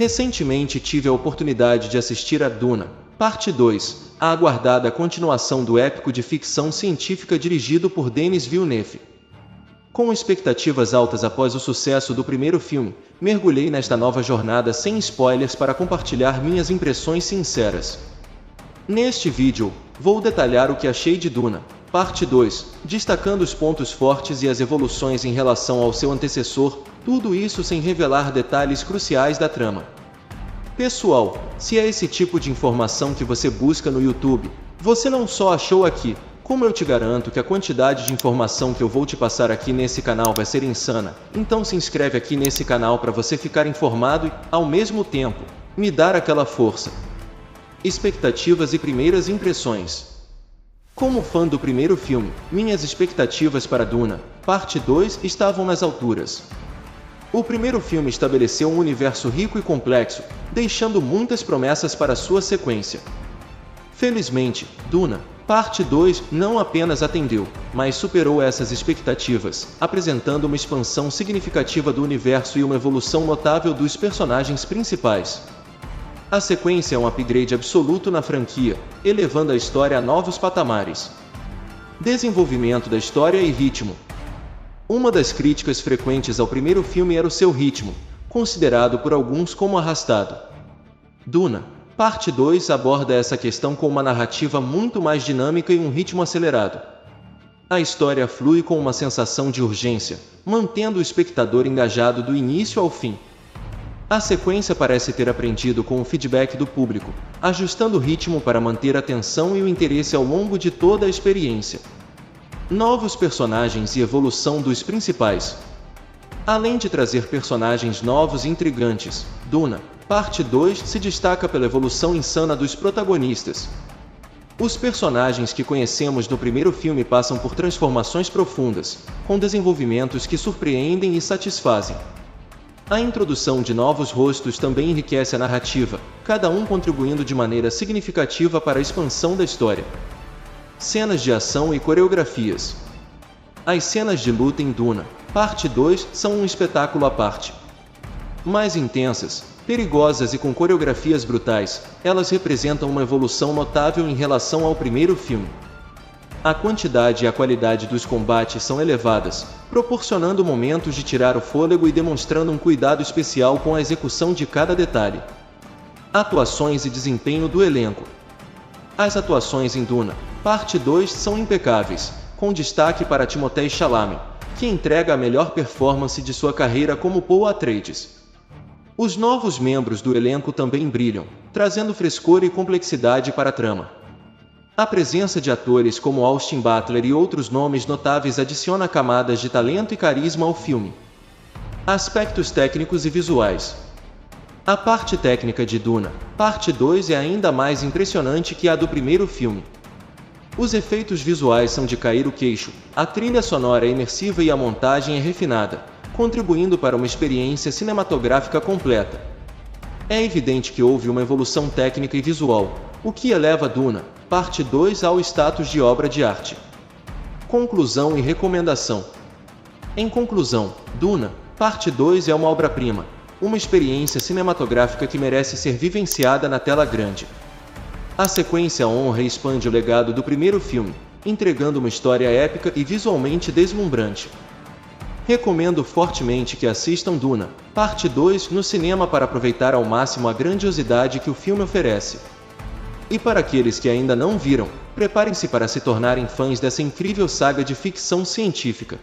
Recentemente tive a oportunidade de assistir a Duna, Parte 2, a aguardada continuação do épico de ficção científica dirigido por Denis Villeneuve. Com expectativas altas após o sucesso do primeiro filme, mergulhei nesta nova jornada sem spoilers para compartilhar minhas impressões sinceras. Neste vídeo, vou detalhar o que achei de Duna, Parte 2, destacando os pontos fortes e as evoluções em relação ao seu antecessor, tudo isso sem revelar detalhes cruciais da trama. Pessoal, se é esse tipo de informação que você busca no YouTube, você não só achou aqui, como eu te garanto que a quantidade de informação que eu vou te passar aqui nesse canal vai ser insana, então se inscreve aqui nesse canal para você ficar informado e, ao mesmo tempo, me dar aquela força. Expectativas e primeiras impressões. Como fã do primeiro filme, minhas expectativas para Duna, Parte 2, estavam nas alturas. O primeiro filme estabeleceu um universo rico e complexo, deixando muitas promessas para sua sequência. Felizmente, Duna, Parte 2 não apenas atendeu, mas superou essas expectativas, apresentando uma expansão significativa do universo e uma evolução notável dos personagens principais. A sequência é um upgrade absoluto na franquia, elevando a história a novos patamares. Desenvolvimento da história e ritmo. Uma das críticas frequentes ao primeiro filme era o seu ritmo, considerado por alguns como arrastado. Duna, Parte 2 aborda essa questão com uma narrativa muito mais dinâmica e um ritmo acelerado. A história flui com uma sensação de urgência, mantendo o espectador engajado do início ao fim. A sequência parece ter aprendido com o feedback do público, ajustando o ritmo para manter a atenção e o interesse ao longo de toda a experiência. Novos personagens e evolução dos principais. Além de trazer personagens novos e intrigantes, Duna, Parte 2 se destaca pela evolução insana dos protagonistas. Os personagens que conhecemos no primeiro filme passam por transformações profundas, com desenvolvimentos que surpreendem e satisfazem. A introdução de novos rostos também enriquece a narrativa, cada um contribuindo de maneira significativa para a expansão da história. Cenas de ação e coreografias. As cenas de luta em Duna, Parte 2, são um espetáculo à parte. Mais intensas, perigosas e com coreografias brutais, elas representam uma evolução notável em relação ao primeiro filme. A quantidade e a qualidade dos combates são elevadas, proporcionando momentos de tirar o fôlego e demonstrando um cuidado especial com a execução de cada detalhe. Atuações e desempenho do elenco. As atuações em Duna, Parte 2 são impecáveis, com destaque para Timothée Chalamet, que entrega a melhor performance de sua carreira como Paul Atreides. Os novos membros do elenco também brilham, trazendo frescor e complexidade para a trama. A presença de atores como Austin Butler e outros nomes notáveis adiciona camadas de talento e carisma ao filme. Aspectos técnicos e visuais. A parte técnica de Duna, Parte 2 é ainda mais impressionante que a do primeiro filme. Os efeitos visuais são de cair o queixo, a trilha sonora é imersiva e a montagem é refinada, contribuindo para uma experiência cinematográfica completa. É evidente que houve uma evolução técnica e visual, o que eleva Duna, Parte 2 ao status de obra de arte. Conclusão e recomendação. Em conclusão, Duna, Parte 2 é uma obra-prima, uma experiência cinematográfica que merece ser vivenciada na tela grande. A sequência honra e expande o legado do primeiro filme, entregando uma história épica e visualmente deslumbrante. Recomendo fortemente que assistam Duna, Parte 2 no cinema para aproveitar ao máximo a grandiosidade que o filme oferece. E para aqueles que ainda não viram, preparem-se para se tornarem fãs dessa incrível saga de ficção científica.